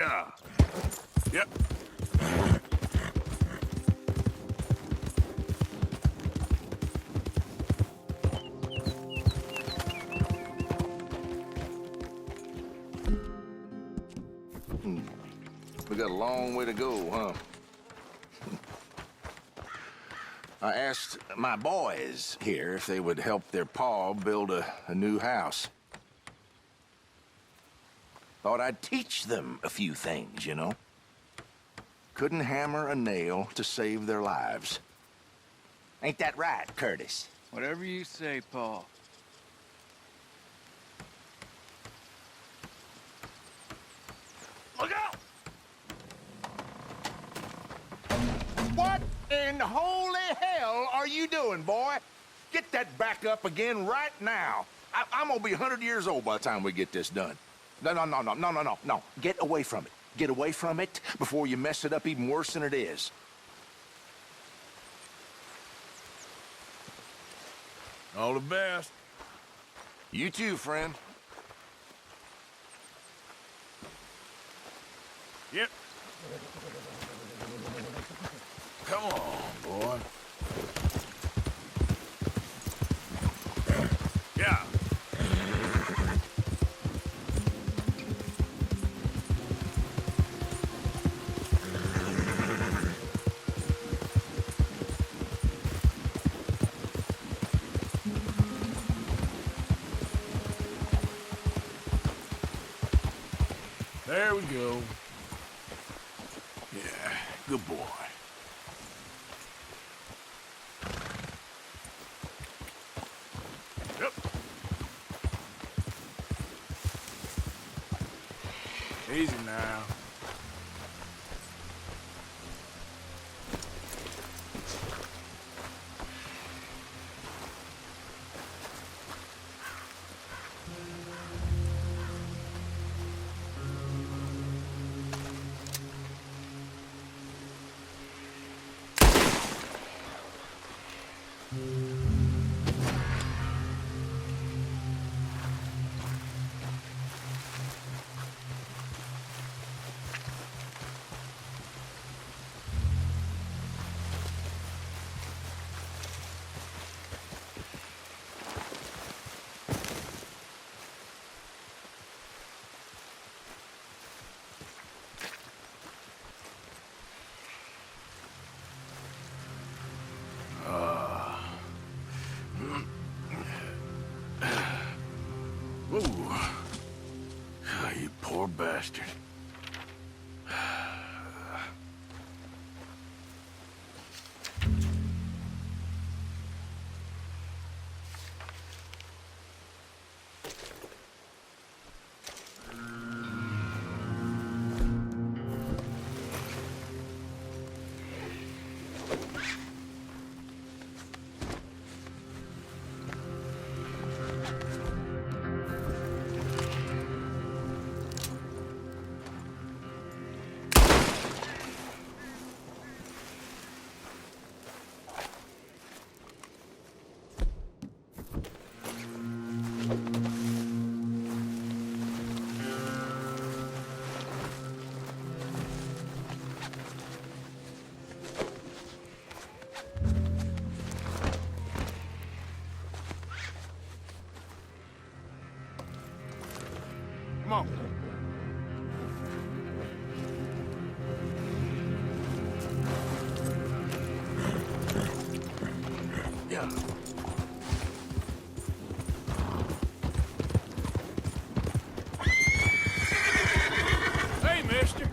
Yeah. Yep. We got a long way to go, huh? I asked my boys here if they would help their pa build a new house. Thought I'd teach them a few things, you know? Couldn't hammer a nail to save their lives. Ain't that right, Curtis? Whatever you say, Paul. Look out! What in holy hell are you doing, boy? Get that back up again right now. I'm gonna be 100 years old by the time we get this done. No. Get away from it. Get away from it before you mess it up even worse than it is. All the best. You too, friend. Yep. Come on, boy. Yeah. There we go. Yeah, good boy. Yep. Easy now. Whoa. Oh, you poor bastard. Come on. Yeah. Hey, mister.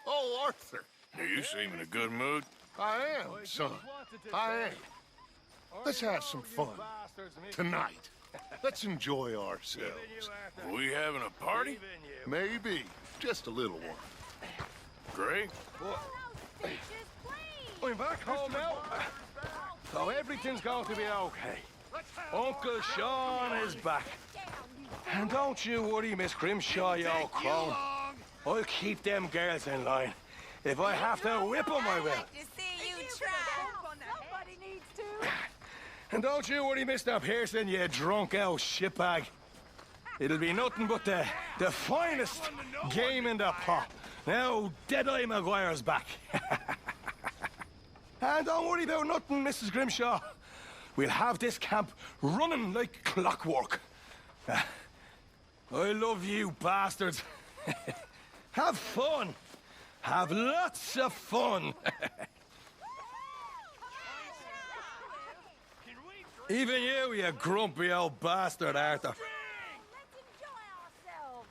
Oh, Arthur. You seem in a good mood. I am, son. I am. Let's have some fun. Tonight. Let's enjoy ourselves. Are we having a party? Maybe. Just a little one. Great. We're back home now. So everything's going to be okay. Uncle Sean is back. And don't you worry, Miss Grimshaw, you old crone. I'll keep them girls in line. If I have to whip them, I will. To see you try. Somebody needs to. And don't you worry, Mr. Pearson, you drunk old shitbag. It'll be nothing but the finest game in the pot. Now, Deadeye Maguire's back. And don't worry about nothing, Mrs. Grimshaw. We'll have this camp running like clockwork. I love you, bastards. Have fun. Have lots of fun. Even you grumpy old bastard, Arthur. Let's enjoy ourselves.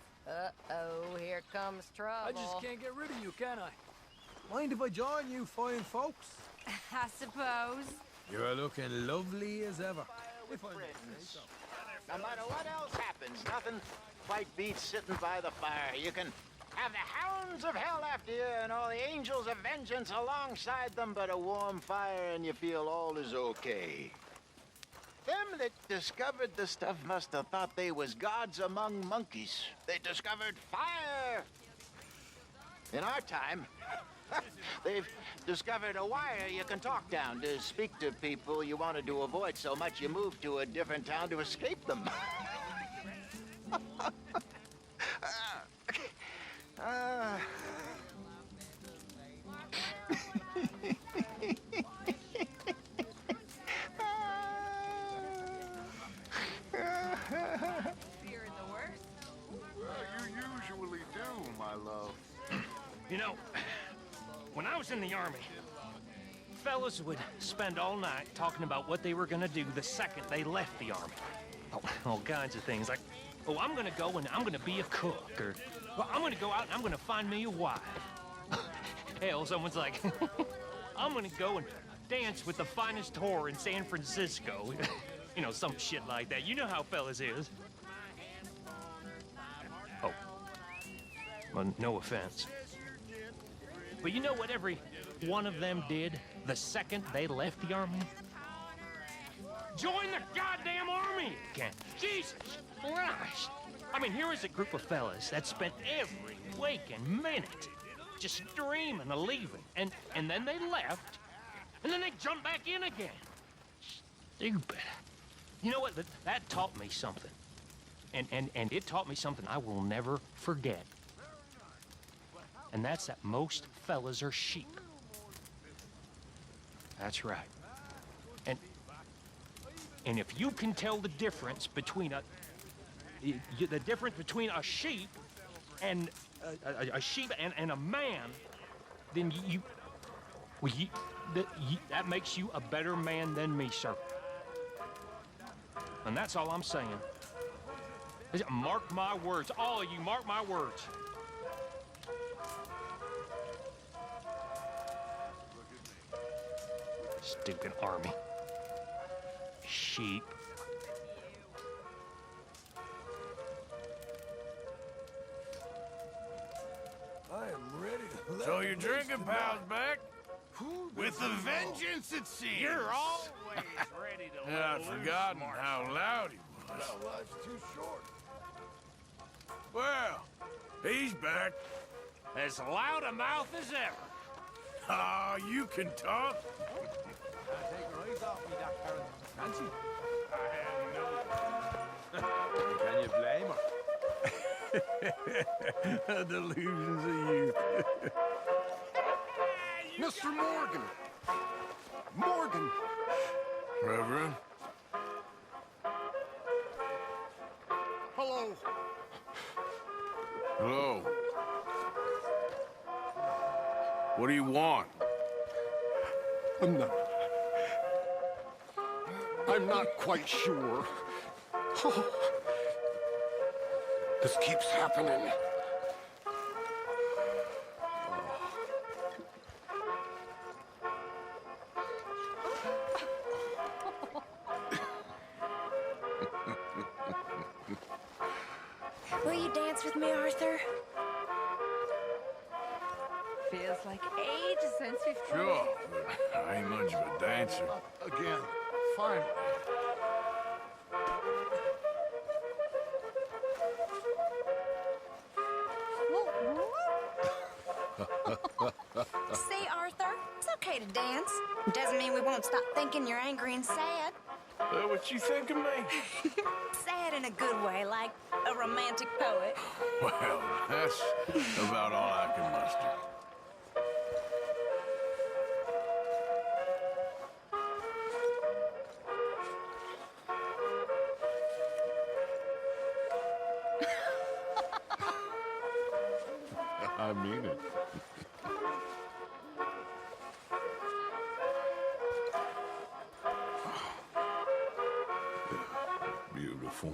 Uh-oh, here comes trouble. I just can't get rid of you, can I? Mind if I join you fine folks? I suppose. You're looking lovely as ever. If I may say so. No matter what else happens, nothing quite beats sitting by the fire. You can have the hounds of hell after you and all the angels of vengeance alongside them, but a warm fire and you feel all is okay. Them that discovered the stuff must have thought they was gods among monkeys. They discovered fire. In our time, they've discovered a wire you can talk down to speak to people you wanted to avoid so much you moved to a different town to escape them. Fearing the worst? You usually do, my love. You know, when I was in the army, fellas would spend all night talking about what they were gonna do the second they left the army. Oh, all kinds of things like, oh, I'm gonna go and I'm gonna be a cook, or well, I'm gonna go out and I'm gonna find me a wife. Hell, someone's like, I'm gonna go and dance with the finest whore in San Francisco. You know, some shit like that. You know how fellas is. Oh. Well, no offense. But you know what every one of them did the second they left the army? Join the goddamn army again. Jesus Christ. I mean, here is a group of fellas that spent every waking minute just dreaming of leaving. And then they left, and then they jumped back in again. Stupid. You know what? That taught me something. And it taught me something I will never forget. And that's that most fellas are sheep. That's right. And if you can tell the difference between a sheep and a sheep and a man, then that makes you a better man than me, sir. And that's all I'm saying. Mark my words, all of you, mark my words. Stupid army. Sheep. I am ready to let So your drinking pal's back? With a vengeance, it seems. You're always ready to Yeah, I'd forgotten how loud he was. Now life's too short. Well, he's back. as loud a mouth as ever. Ah, you can talk. Take your eyes off me, that Karen. Nancy. Can you blame her? Delusions of youth. Mr. Morgan! Morgan! Reverend? Hello. Hello. What do you want? I'm not quite sure. This keeps happening. Will you dance with me, Arthur? Feels like ages since we've Sure, but I ain't much of a dancer. Again, finally. See, Arthur, it's okay to dance. Doesn't mean we won't stop thinking you're angry and sad. What you think of me? Sad in a good way, like a romantic poet. Well, that's about all I can muster. I mean it. Beautiful.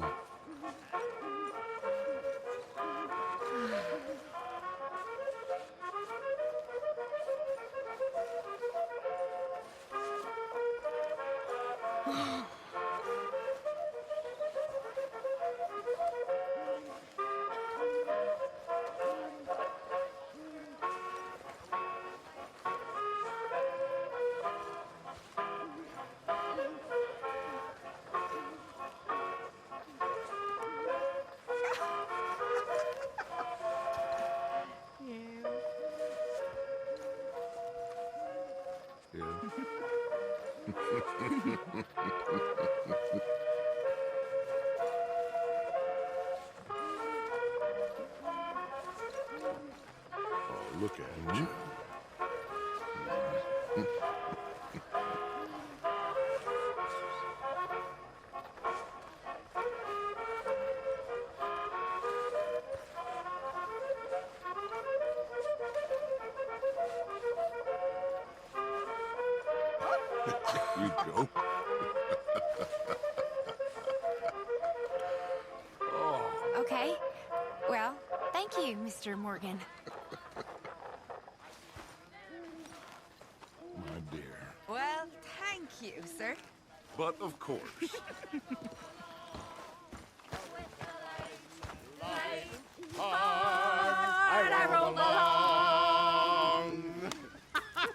Oh, look at you. You go. Okay. Well, thank you, Mr. Morgan. My dear. Well, thank you, sir. But of course. I roll along.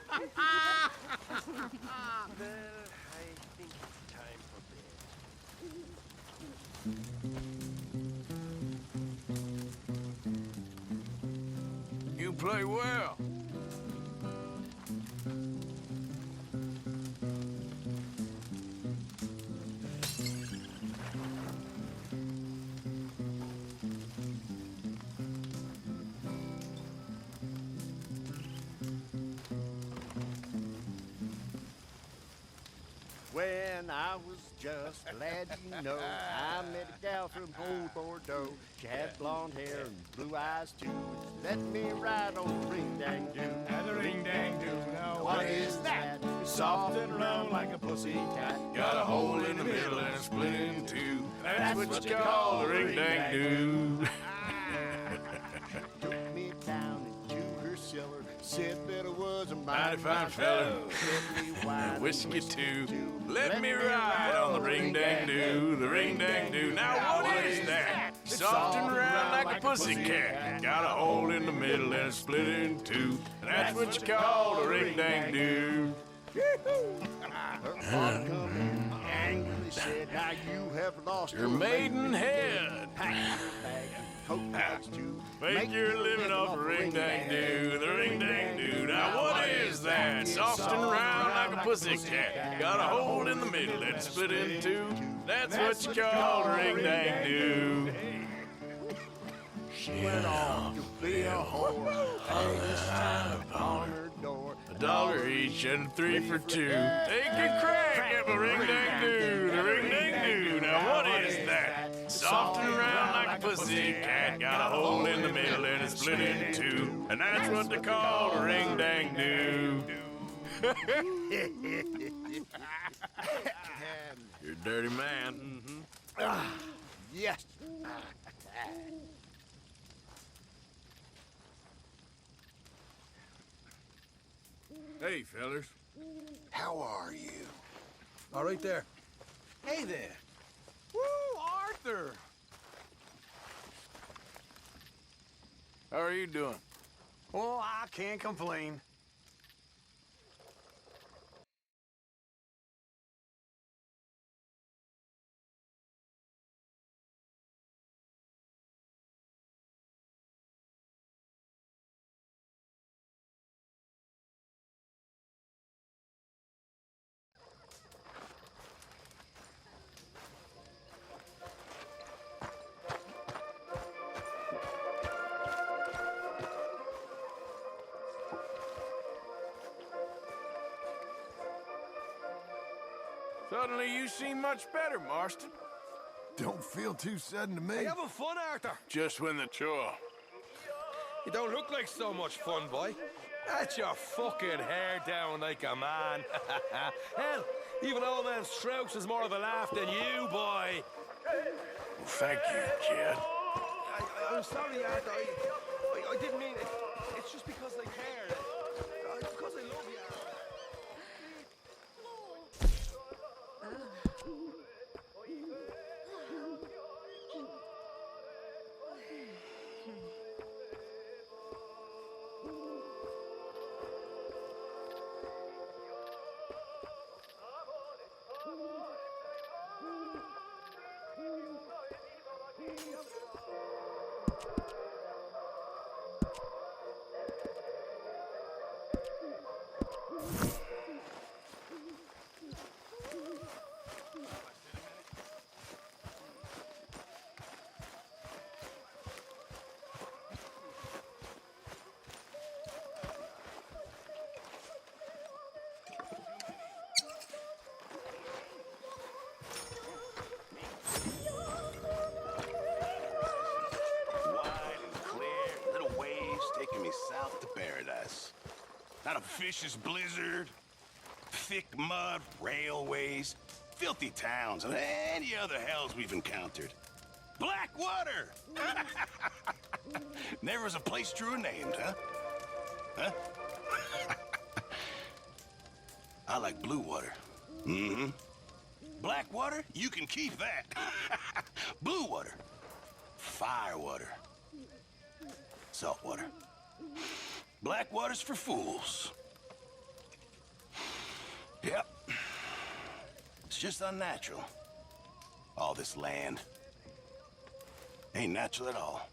I think it's time for bed. You play well. When I was just a lad, you know, I met a gal from old Bordeaux. She had blonde hair and blue eyes too. Let me ride on the ring-dang-doo. And the ring-dang-doo, now What is that? Soft and round like a pussy cat. Got a hole in the middle and split in two. That's what you call a ring-dang-doo. Took me down into her cellar. Said that I was a Mighty fine fella. fella. Whiskey too. Let me ride on the ring-dang-doo, the ring-dang-doo. Now what is that? Soft and round like a pussycat. Got a hole in the middle and it's split in two. That's what you call a ring-dang-doo. Her father come in angrily said, now you have lost Your maidenhead. Pack your bag and coat bags too. Make your living off a ring-dang-doo, the ring-dang-doo. Now what is that? Soft and round like a pussycat. Got a hole in the middle and split in two. That's what you call a ring-dang-doo. She went off to be a whore. Hung a sign upon her door. $1 each and 3 for 2. Take a crack at the ring-dang-doo, the ring-dang-doo. Now what is that? Soft and round like a pussycat. Got a hole in the middle and it's split in two. And that's what they call a ring-dang-doo. You're a dirty man. Yes. Hey, fellas. How are you? All right there. Hey there. Woo, Arthur! How are you doing? Oh, I can't complain. Suddenly you seem much better, Marston. Don't feel too sudden to me. Hey, having fun, Arthur? Just when the chore. You don't look like so much fun, boy. That's your fucking hair down like a man. Hell, even old man Strauss is more of a laugh than you, boy. Well, thank you, kid. I'm sorry, Arthur. I didn't mean it. It's just because I care. It's because I love you, Arthur. South to paradise. Not a vicious blizzard, thick mud, railways, filthy towns, and any other hells we've encountered. Blackwater! Never was a place truer named, huh? Huh? I like blue water. Mm-hmm. Blackwater, you can keep that. Blue water, fire water, salt water. Blackwater's for fools. Yep. It's just unnatural. All this land. Ain't natural at all.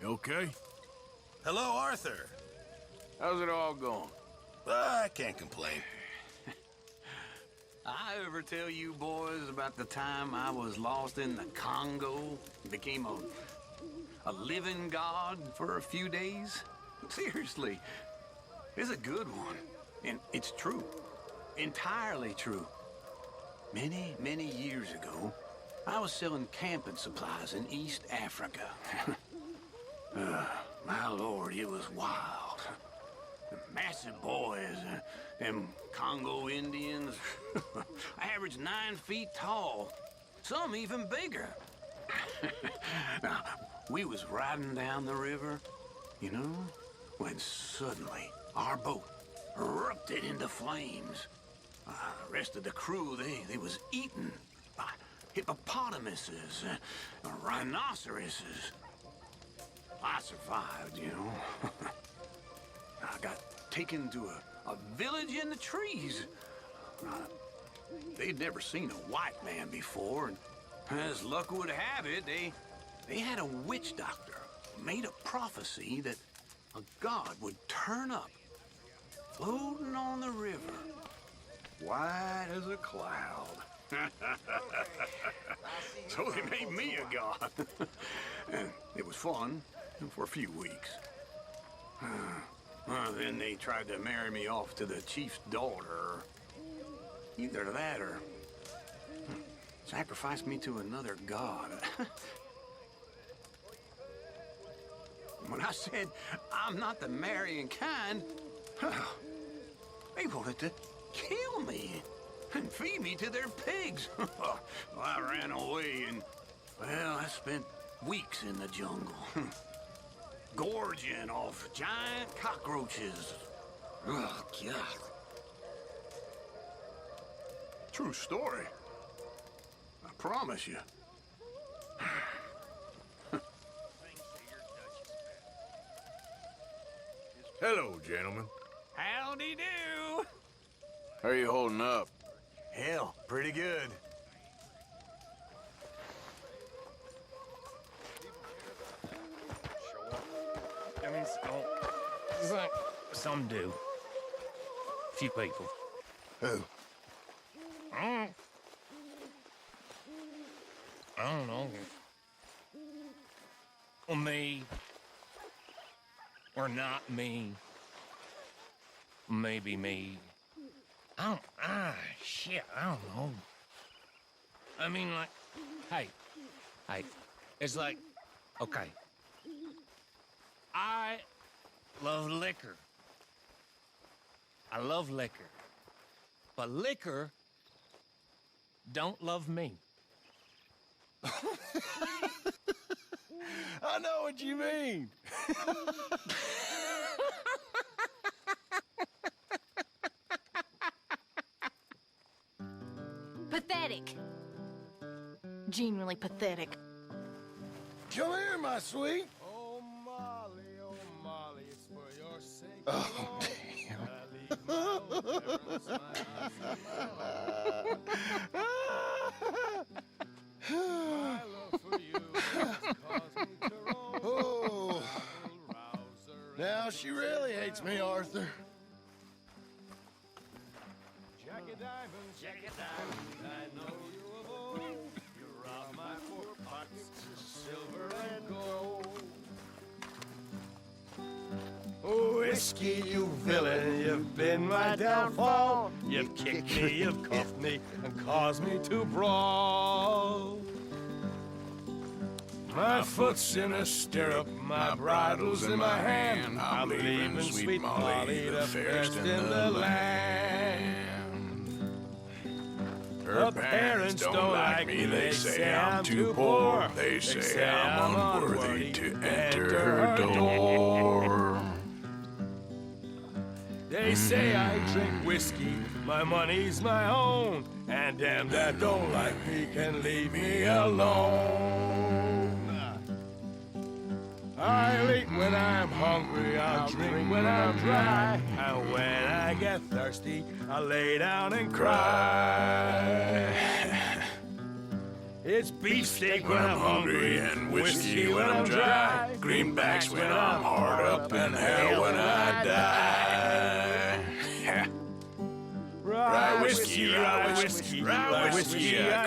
You okay? Hello, Arthur. How's it all going? I can't complain. I ever tell you boys about the time I was lost in the Congo, became a living god for a few days? Seriously, it's a good one. And it's true. Entirely true. Many, many years ago, I was selling camping supplies in East Africa. My lord, it was wild. Massive boys, them Congo Indians, average 9 feet tall, some even bigger. Now, we was riding down the river, you know, when suddenly our boat erupted into flames. The rest of the crew, they was eaten by hippopotamuses, rhinoceroses. I survived, you know. I got taken to a village in the trees. They'd never seen a white man before, and as luck would have it, they had a witch doctor made a prophecy that a god would turn up, floating on the river, white as a cloud. So they made me a god. And it was fun for a few weeks. Then they tried to marry me off to the chief's daughter. Either that or sacrifice me to another god. When I said I'm not the marrying kind, they wanted to kill me and feed me to their pigs. Well, I ran away and, well, I spent weeks in the jungle. Gorging off giant cockroaches. Oh, God. True story. I promise you. Hello, gentlemen. Howdy do. How are you holding up? Hell, pretty good. I mean, some do. Few people. Who? I don't know. Or me. Or not me. Maybe me. Shit, I don't know. I mean, like, hey, it's like, okay. I love liquor. I love liquor. But liquor don't love me. I know what you mean. Pathetic. Genuinely pathetic. Come here, my sweet. Oh, Molly, it's for your sake. Oh, Oh, now she really hates me, Arthur. Jack of diamonds, I know you of old. You robbed my poor pockets of silver and gold. Oh, whiskey, you villain, you've been my downfall. You've kicked me, you've cuffed me, and caused me to brawl. My foot's in a stirrup, my bridle's in my hand. I'm leaving sweet Molly, the fairest in the land. Her parents don't like me, they say I'm too poor. They say I'm unworthy to enter her door. They say I drink whiskey, my money's my own, and them that don't like me can leave me alone. I'll eat when I'm hungry, I'll drink when I'm dry, and when I get thirsty, I'll lay down and cry. It's beefsteak when I'm hungry, and whiskey when I'm dry, greenbacks when I'm hard up, and hell when I die. Rye whiskey, I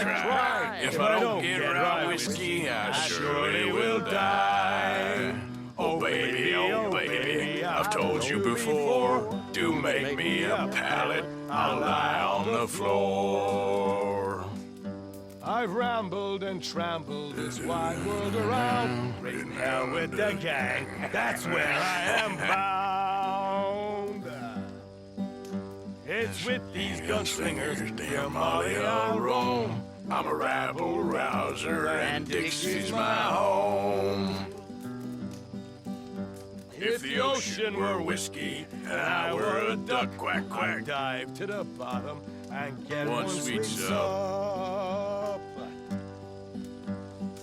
cry. If I don't get rye whiskey, I surely will die. Oh baby, I've told you before, do make me a pallet, I'll lie on the floor. I've rambled and trampled this wide world around, raising hell with the gang, that's where I am bound. It's with these gunslingers, dear Molly, I'll roam. I'm a rabble-rouser and Dixie's my home. If the ocean were whiskey and I were a duck, quack, quack, I'd dive to the bottom and get one sweet sup.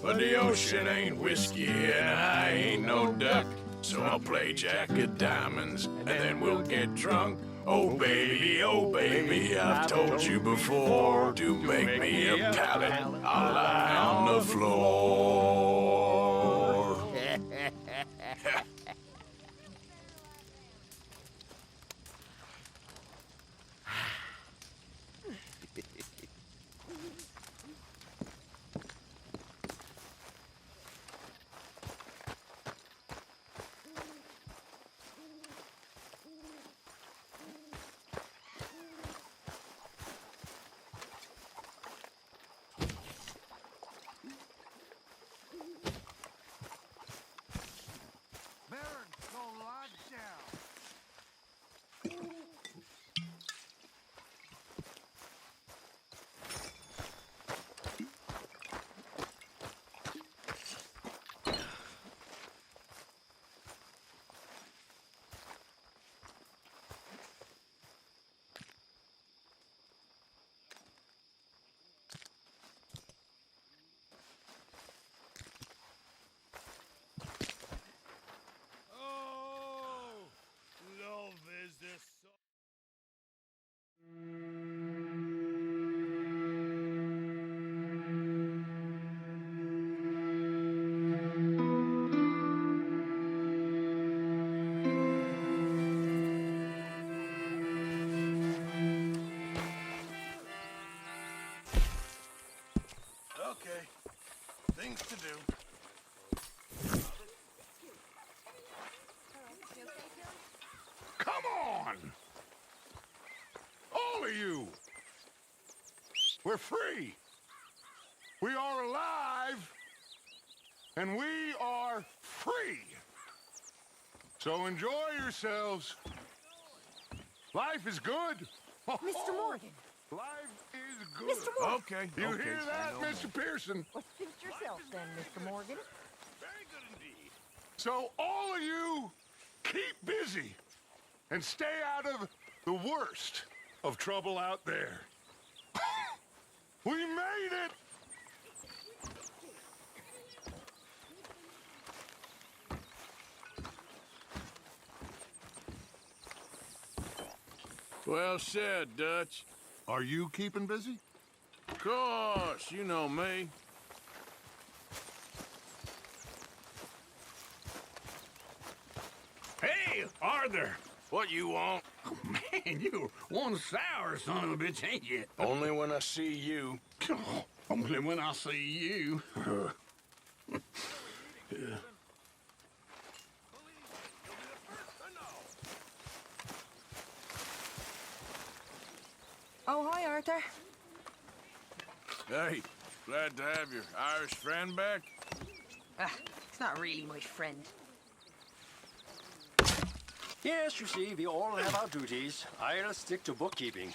But the ocean ain't whiskey and I ain't no duck, so I'll play Jack of Diamonds and then we'll get drunk. Oh baby, I've told you before, to make me a pallet, I'll lie on the floor. things to do. Come on! All of you! We're free! We are alive! And we are free! So enjoy yourselves. Life is good. Mr. Morgan. Life is good. Mr. Morgan. Okay. You okay, hear that, I know. Mr. Pearson? Well, suit yourself then, Mr. Morgan. Very good indeed. So all of you, keep busy and stay out of the worst of trouble out there. We made it! Well said, Dutch. Are you keeping busy? Of course, you know me. Hey, Arthur! What you want? Oh, man, you one sour son of a bitch, ain't you? Only when I see you. Oh, only when I see you. Oh, hi, Arthur. Hey, glad to have your Irish friend back. It's not really my friend. Yes, you see, we all have our duties. I'll stick to bookkeeping.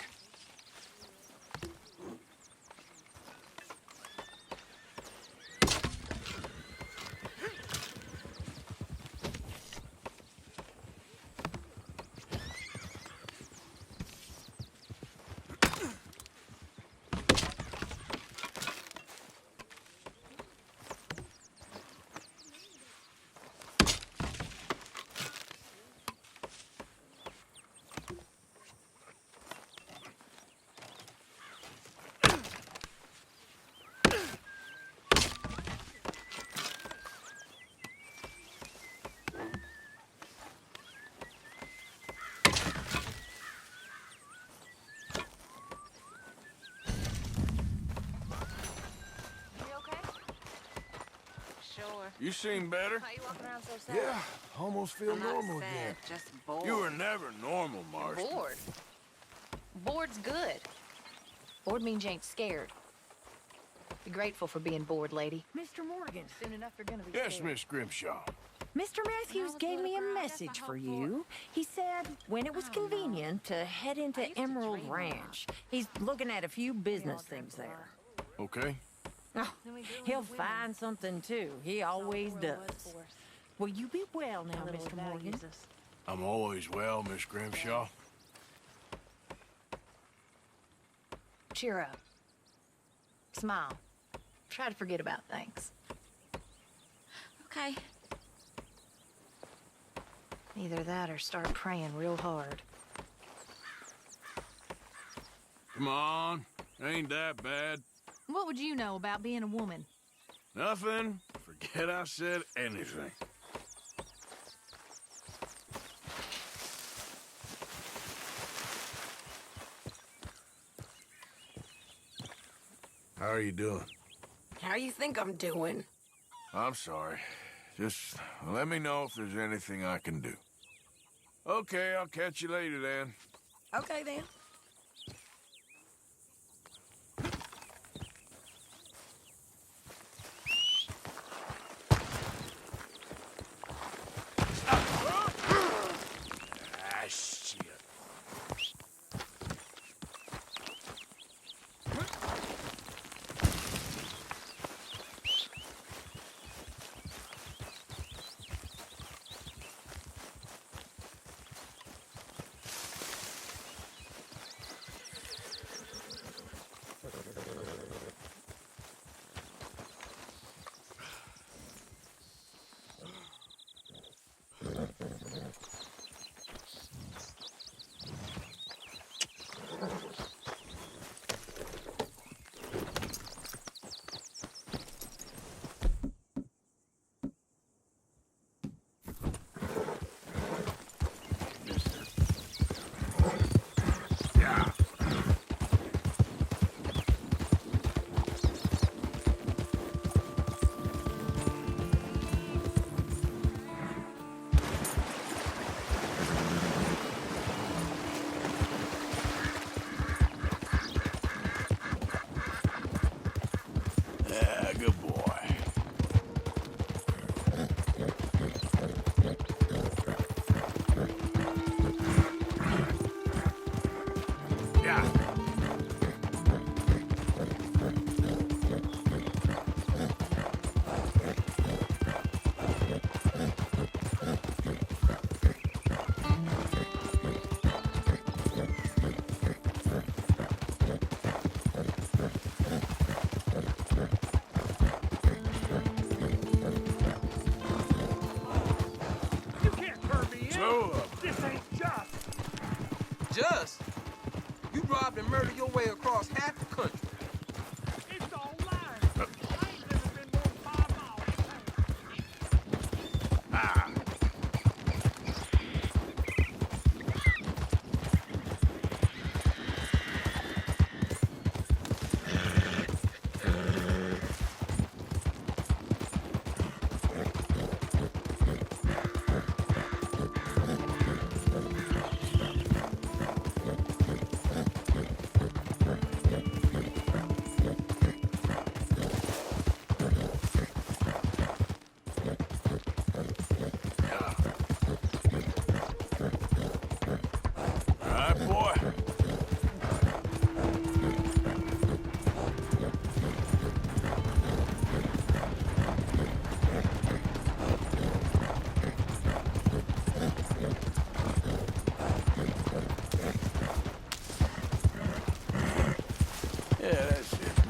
You seem better. Why you walking around so sad? Yeah, almost feel I'm not normal sad, again. just bored. You were never normal, Marston. Bored. Bored's good. Bored means you ain't scared. Be grateful for being bored, lady. Mr. Morgan. Soon enough, you're gonna be Yes, scared. Miss Grimshaw. Mr. Matthews gave me a message for you. He said when it was convenient to head into Emerald Ranch. He's looking at a few business things there. Okay. Oh, he'll find something too. He always does. Will you be well now, Mr. Morgan? I'm always well, Miss Grimshaw. Cheer up. Smile. Try to forget about things. Okay. Either that or start praying real hard. Come on. Ain't that bad. What would you know about being a woman? Nothing. Forget I said anything. How are you doing? How you think I'm doing? I'm sorry. Just let me know if there's anything I can do. Okay, I'll catch you later then. Okay, then. Ah, shit.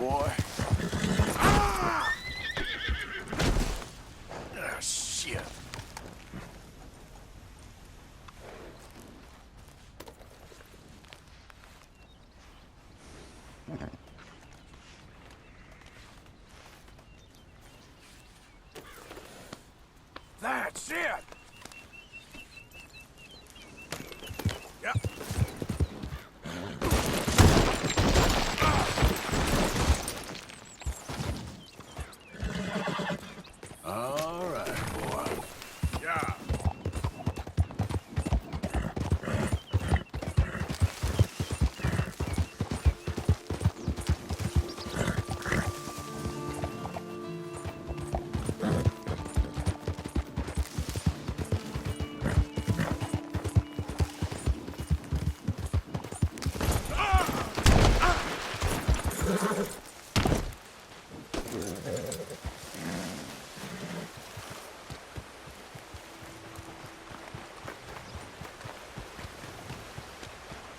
boy. Ah! Ah, shit. That's it! Yep. All right, boy. Yeah.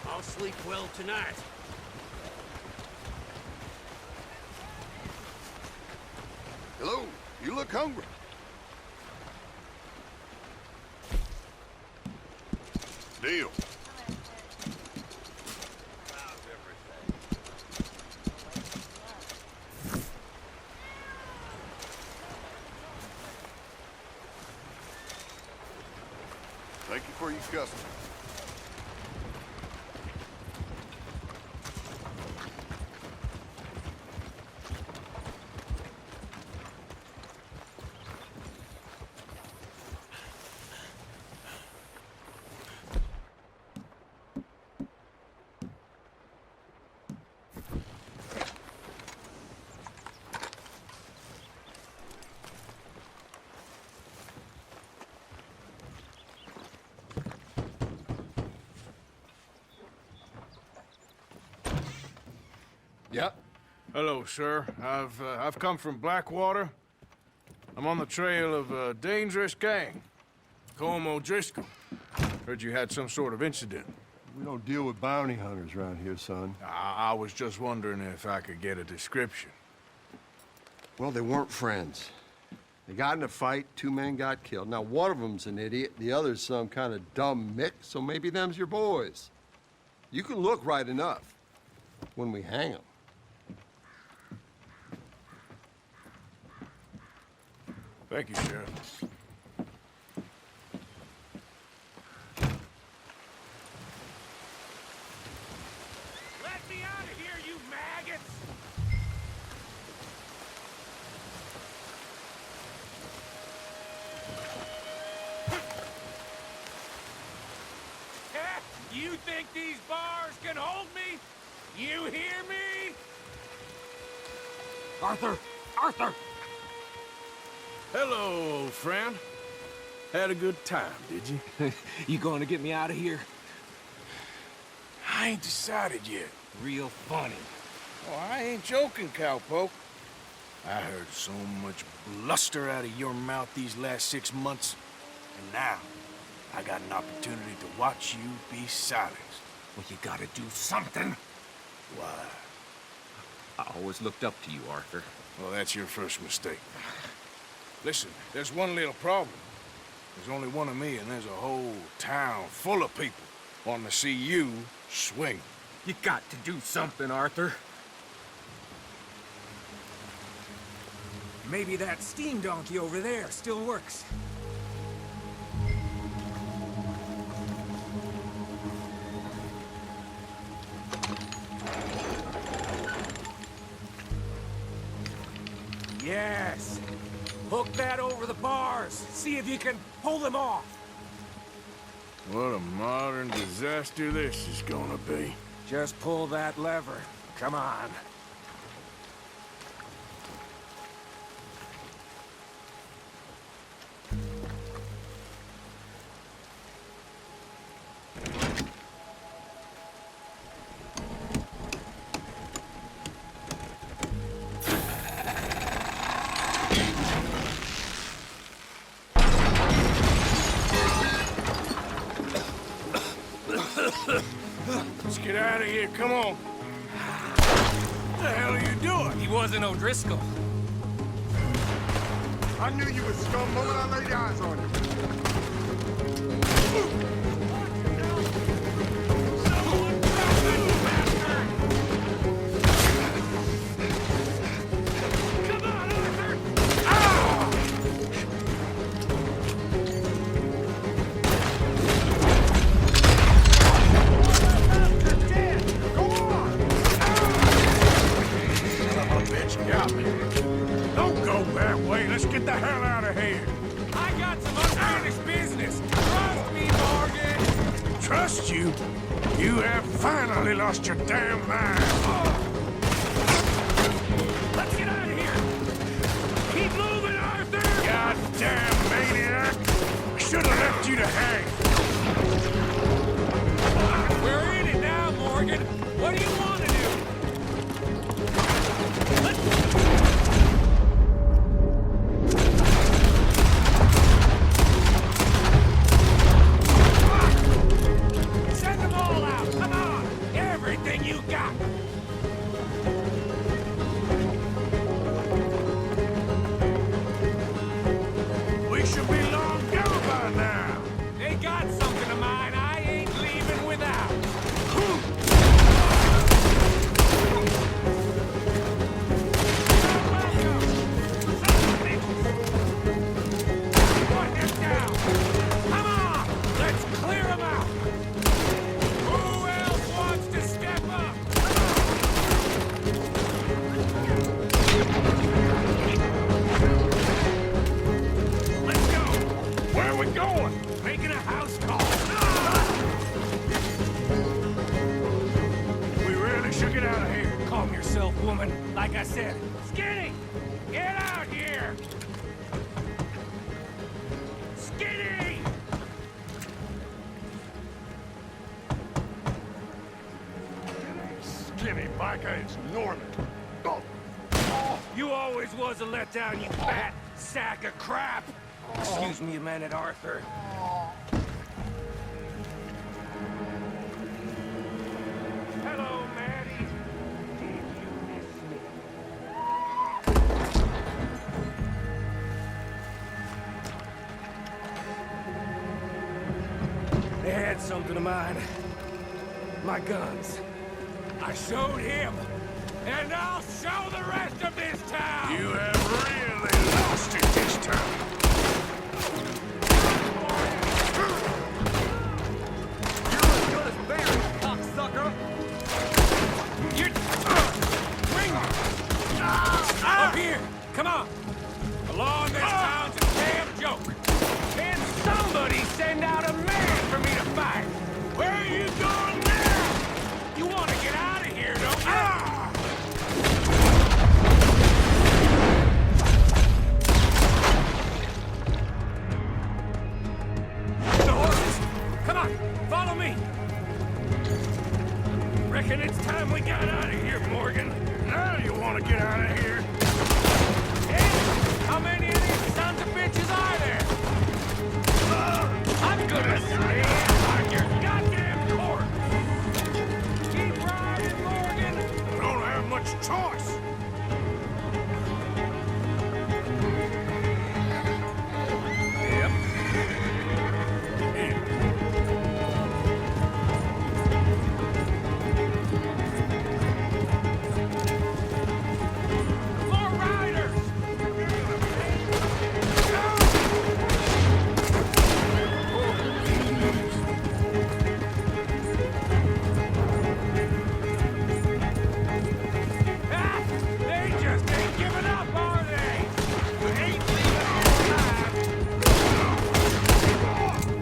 I'll sleep well tonight. Hello, you look hungry. Deal. Thank you for your custom. Yep. Hello, sir. I've come from Blackwater. I'm on the trail of a dangerous gang. Colm O'Driscoll. Heard you had some sort of incident. We don't deal with bounty hunters around here, son. I was just wondering if I could get a description. Well, they weren't friends. They got in a fight, 2 men got killed. Now, one of them's an idiot, the other's some kind of dumb mick, so maybe them's your boys. You can look right enough when we hang them. Thank you, Sheriff. Let me out of here, you maggots! You think these bars can hold me? You hear me? Arthur! Arthur! Hello, old friend. Had a good time, did you? You going to get me out of here? I ain't decided yet. Real funny. Oh, I ain't joking, cowpoke. I heard so much bluster out of your mouth these last 6 months, and now I got an opportunity to watch you be silenced. Well, you gotta do something. Why? I always looked up to you, Arthur. Well, that's your first mistake. Listen, there's one little problem. There's only one of me, and there's a whole town full of people wanting to see you swing. You got to do something, Arthur. Maybe that steam donkey over there still works. Yes. Hook that over the bars. See if you can pull them off. What a modern disaster this is gonna be. Just pull that lever. Come on. Let's get out of here, come on. What the hell are you doing? wasn't O'Driscoll. I knew you was scum the moment I laid eyes on you. Don't go that way. Let's get the hell out of here. I got some unfinished business. Trust me, Morgan. Trust you? You have finally lost your damn mind. Let's get out of here. Keep moving, Arthur. Goddamn maniac. I should have left you to hang. We're in it now, Morgan. What do you want to do? Send them all out. Come on. Everything you got. We should be long gone by now. They got something of mine I ain't leaving without. Put them down. Come on. Let's clear them out. Who else wants to step up? Let's go. Where are we going? Making a house call. We really should get out of here. Calm yourself, woman. Like I said, Skinny, get out here. Skinny! Skinny biker, it's Norman. Oh. You always was a letdown, you fat sack of crap. Excuse me a minute, Arthur. Hello, Maddie. Did you miss me? They had something of mine. My guns. I showed him, and I'll show the rest of this town! You have really lost it this time. You're as good as Barry, cocksucker! You're... Bring up here! Come on! The law in this town's a damn joke! Can somebody send out a man for me to fight? Where are you going now? You want to get out of here, don't you? The horses! Come on, follow me! Reckon it's time we got out of here, Morgan. Now you want to get out of here? Hey, how many of these sons of bitches are there? I'm gonna stand on your goddamn corpse! Keep riding, Morgan! I don't have much choice. Yep. More riders! Ah, they just ain't giving up, are they? Ain't leaving alive.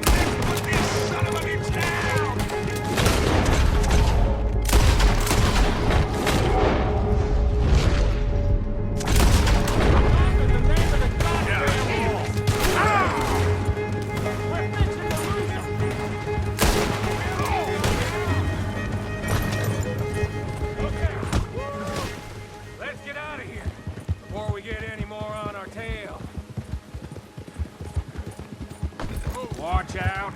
Let's put this son of a bitch down! Under the name of the goddamn wall! We're fixing to lose them! Okay. Let's get out of here before we get any more on our tail. Watch out.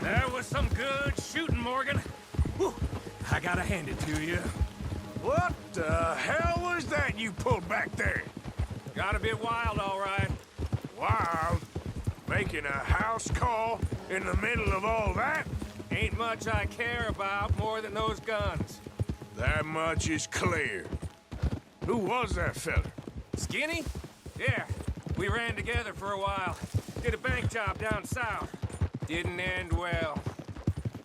That was some good shooting, Morgan. Whew. I gotta hand it to you. What the hell was that you pulled back there? Got a bit wild, all right. Wild? Making a house call in the middle of all that? Ain't much I care about more than those guns. That much is clear. Who was that fella? Skinny? Yeah, we ran together for a while. Did a bank job down south. Didn't end well.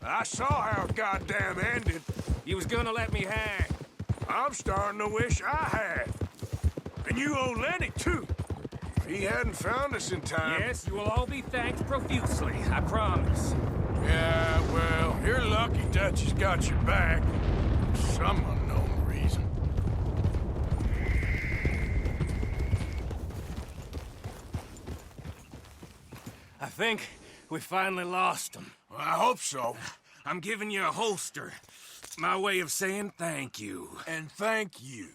I saw how it goddamn ended. He was gonna let me hang. I'm starting to wish I had. And you owe Lenny, too. If he hadn't found us in time... Yes, you will all be thanked profusely, I promise. Yeah, well, you're lucky Dutch has got your back. For some unknown reason. I think we finally lost him. Well, I hope so. I'm giving you a holster. My way of saying thank you. And thank you.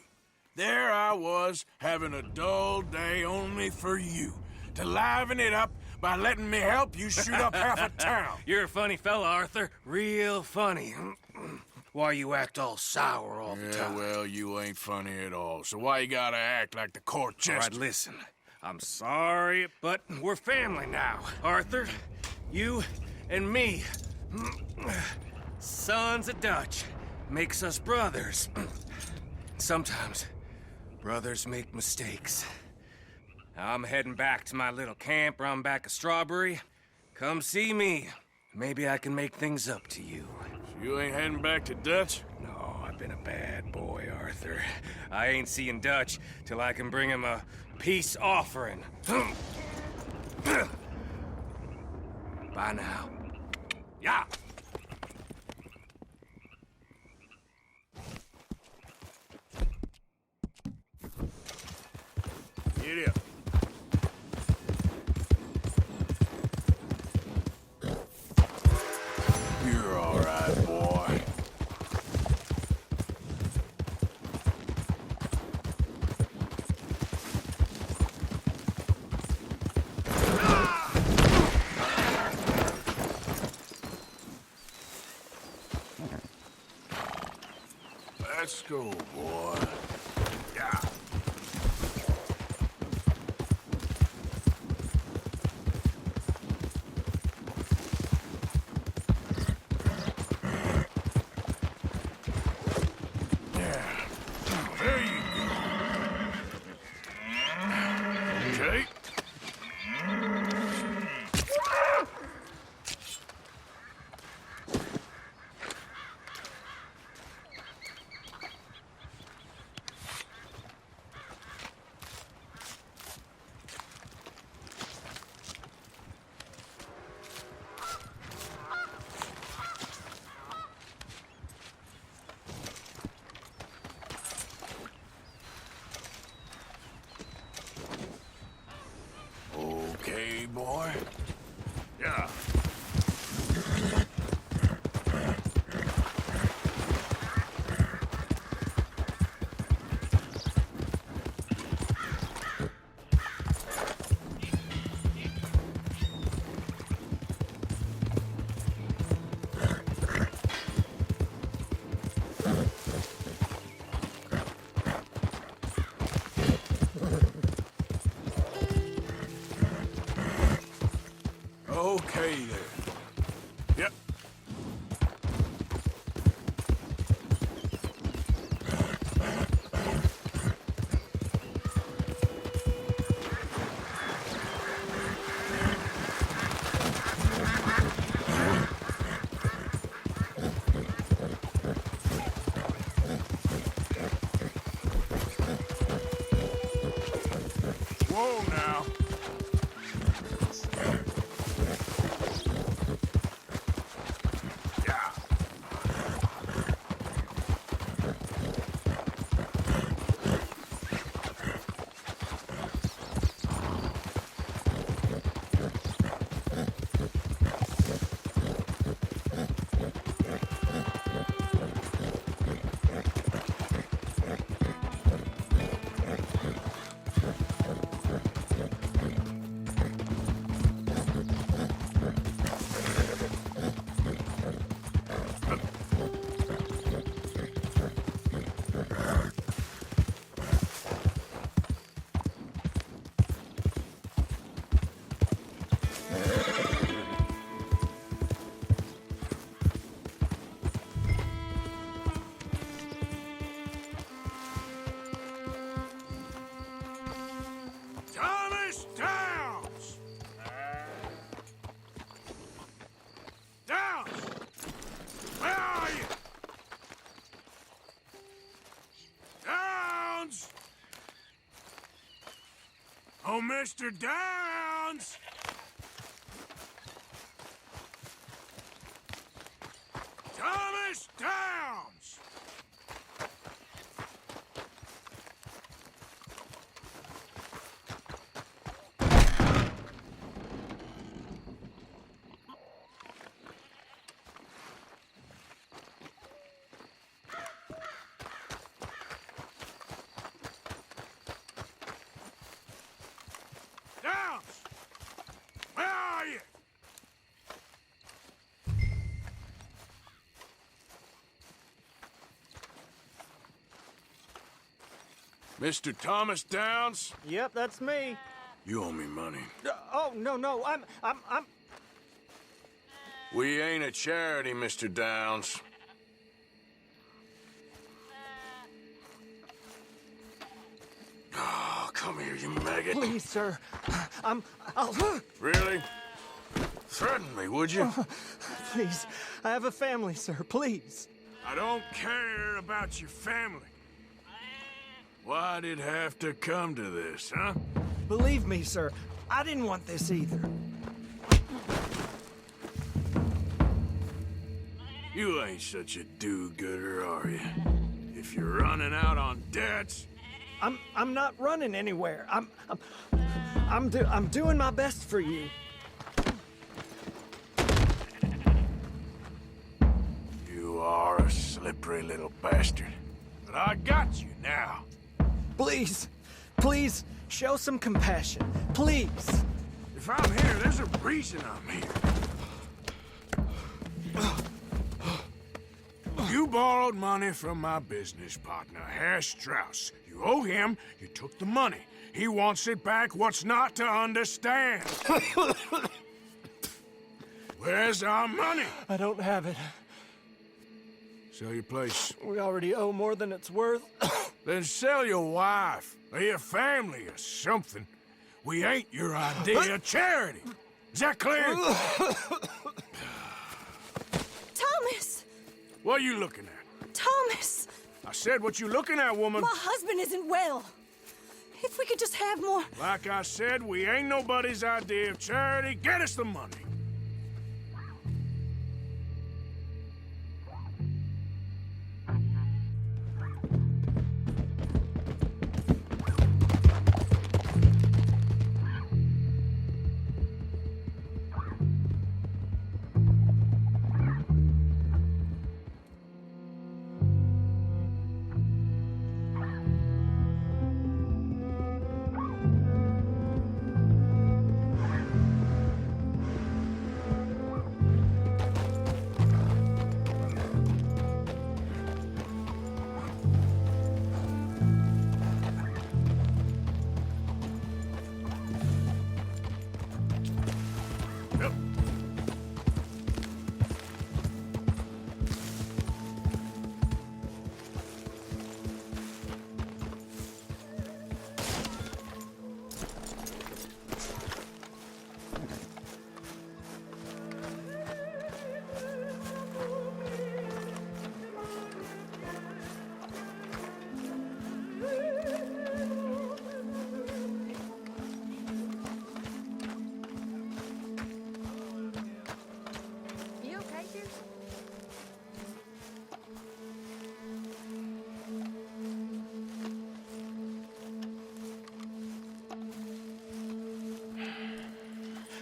There I was, having a dull day only for you. To liven it up by letting me help you shoot up half a town. You're a funny fella, Arthur. Real funny. Why you act all sour all the time? Yeah, well, you ain't funny at all. So why you gotta act like the court jester? All right, listen. I'm sorry, but we're family now. Arthur, you and me. Sons of Dutch. Makes us brothers. Sometimes, brothers make mistakes. I'm heading back to my little camp around back of Strawberry. Come see me. Maybe I can make things up to you. So you ain't heading back to Dutch? No, I've been a bad boy, Arthur. I ain't seeing Dutch till I can bring him a peace offering. Bye now. Yeah. Giddy up. You're all right, boy. Let's go, boy. Yeah. There you go. Okay. Okay, boy. Yeah. Okay, there. Yep. Whoa, now. Oh, Mr. Downs! Thomas Downs! Downs! Where are you? Mr. Thomas Downs? Yep, that's me. You owe me money. Oh, no, I'm... We ain't a charity, Mr. Downs. Oh, come here, you maggot. Please, sir. I'll... Really? Threaten me, would you? Please, I have a family, sir. Please. I don't care about your family. Why'd it have to come to this, huh? Believe me, sir, I didn't want this either. You ain't such a do-gooder, are you? If you're running out on debts... I'm not running anywhere. I'm doing my best for you. You are a slippery little bastard. But I got you now. Please, show some compassion. Please. If I'm here, there's a reason I'm here. You borrowed money from my business partner, Herr Strauss. You owe him, you took the money. He wants it back. What's not to understand? Where's our money? I don't have it. Sell your place. We already owe more than it's worth. Then sell your wife, or your family, or something. We ain't your idea of charity. Is that clear? Thomas! What are you looking at? Thomas! I said, what you looking at, woman? My husband isn't well. If we could just have more... Like I said, we ain't nobody's idea of charity. Get us the money.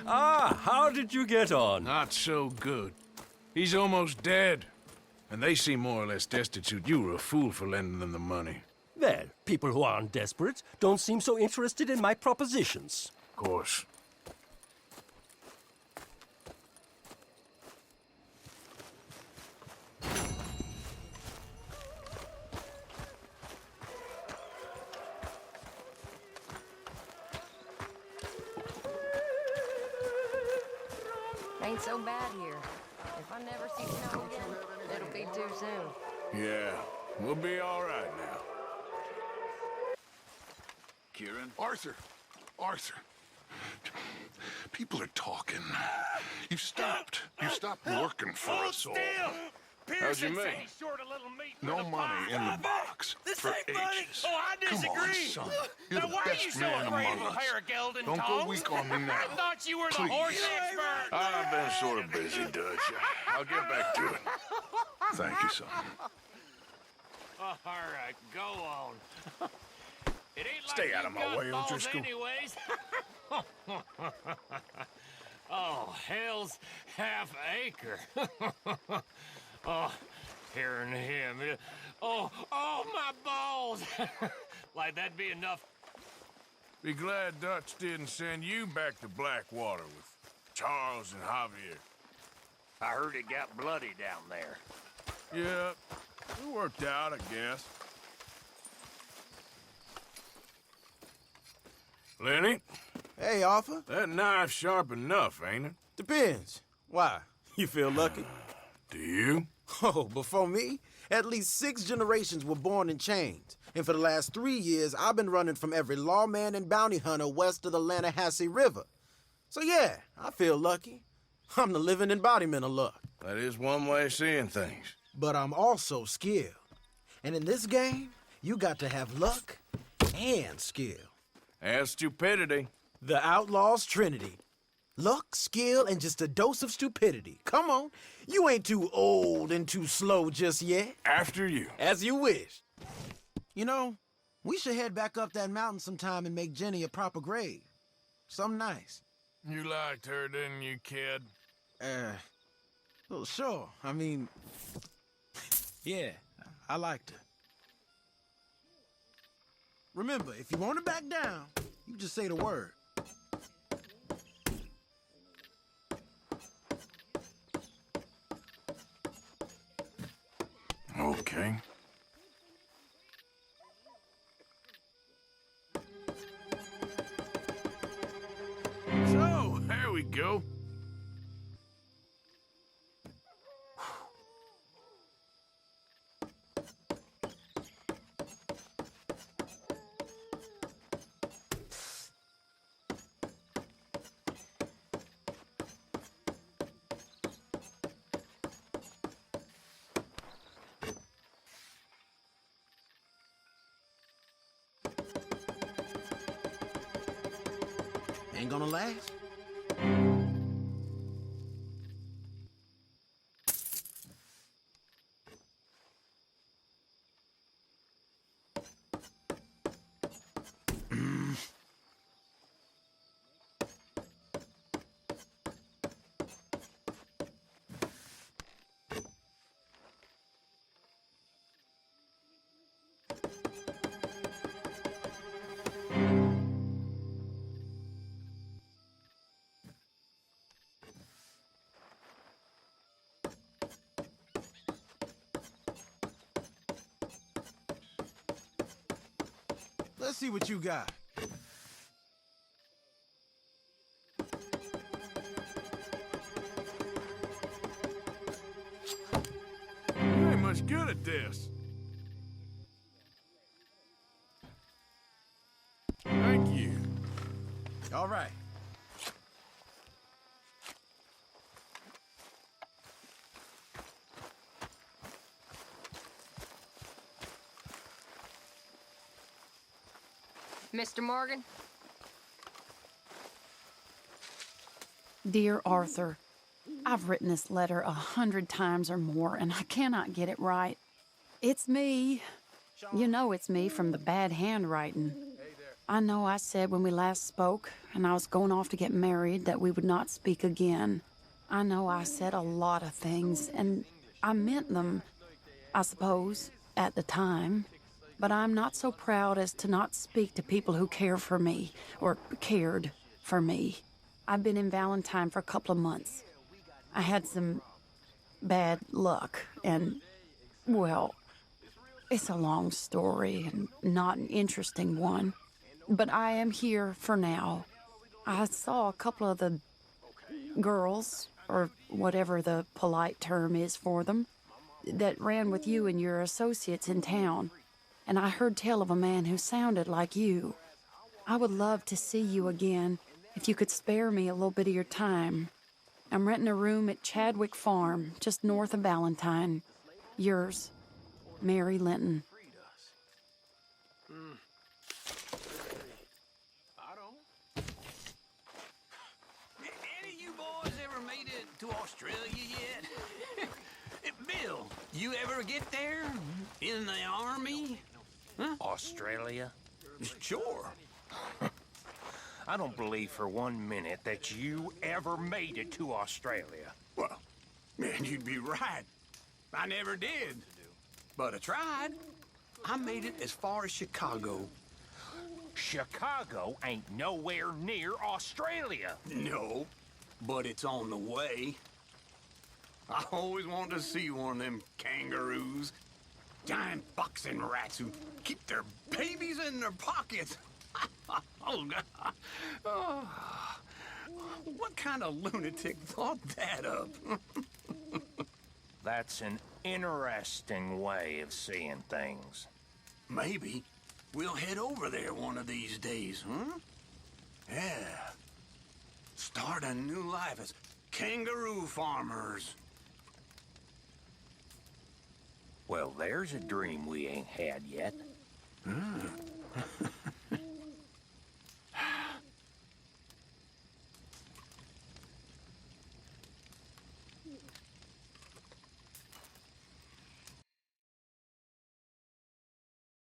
Ah, how did you get on? Not so good. He's almost dead. And they seem more or less destitute. You were a fool for lending them the money. Well, people who aren't desperate don't seem so interested in my propositions. Of course. Ain't so bad here. If I never see snow again, it'll be too soon. Yeah, we'll be all right now. Kieran? Arthur! People are talking. You stopped. You stopped working for us all. How'd you mean? Short a little meat no money in the box for ages. Oh, I disagree. Come on, son. You're Now, the why are you best so man afraid among of a us. pair of gelding Don't tongues? go weak on me now. I thought you were the Please. horse expert. I've been sort of busy, Dutch. I'll get back to it. Thank you, son. All right, go on. It ain't Stay like out of you my got way, balls O'Driscoll. anyways. Oh, hell's half acre. Oh, hearing him. Oh, my balls. Like that'd be enough. Be glad Dutch didn't send you back to Blackwater with Charles and Javier. I heard it got bloody down there. Yeah, it worked out, I guess. Lenny? Hey, Arthur. That knife's sharp enough, ain't it? Depends. Why? You feel lucky? Do you? Oh, before me, at least 6 generations were born in chains. And for the last 3 years, I've been running from every lawman and bounty hunter west of the Lannahechee River. So yeah, I feel lucky. I'm the living embodiment of luck. That is one way of seeing things. But I'm also skilled. And in this game, you got to have luck and skill. And stupidity. The Outlaw's Trinity. Luck, skill, and just a dose of stupidity. Come on, you ain't too old and too slow just yet. After you. As you wish. You know, we should head back up that mountain sometime and make Jenny a proper grave. Something nice. You liked her, didn't you, kid? Well, sure. I mean, yeah, I liked her. Remember, if you want to back down, you just say the word. Okay. So, there we go. Ain't gonna last. Let's see what you got. You ain't much good at this. Thank you. All right. Mr. Morgan? Dear Arthur, I've written this letter 100 times or more, and I cannot get it right. It's me. You know it's me from the bad handwriting. I know I said when we last spoke, and I was going off to get married, that we would not speak again. I know I said a lot of things, and I meant them, I suppose, at the time. But I'm not so proud as to not speak to people who care for me, or cared for me. I've been in Valentine for a couple of months. I had some bad luck, and, well, it's a long story and not an interesting one. But I am here for now. I saw a couple of the girls, or whatever the polite term is for them, that ran with you and your associates in town. And I heard tell of a man who sounded like you. I would love to see you again, if you could spare me a little bit of your time. I'm renting a room at Chadwick Farm, just north of Valentine. Yours, Mary Linton. Any of you boys ever made it to Australia yet? Bill, you ever get there? In the army? Huh? Australia? Sure. I don't believe for 1 minute that you ever made it to Australia. Well, man, you'd be right. I never did. But I tried. I made it as far as Chicago. Chicago ain't nowhere near Australia. No, but it's on the way. I always wanted to see one of them kangaroos. Giant boxing rats who keep their babies in their pockets. Oh, God. Oh, what kind of lunatic thought that up? That's an interesting way of seeing things. Maybe we'll head over there one of these days, huh? Yeah. Start a new life as kangaroo farmers. Well, there's a dream we ain't had yet.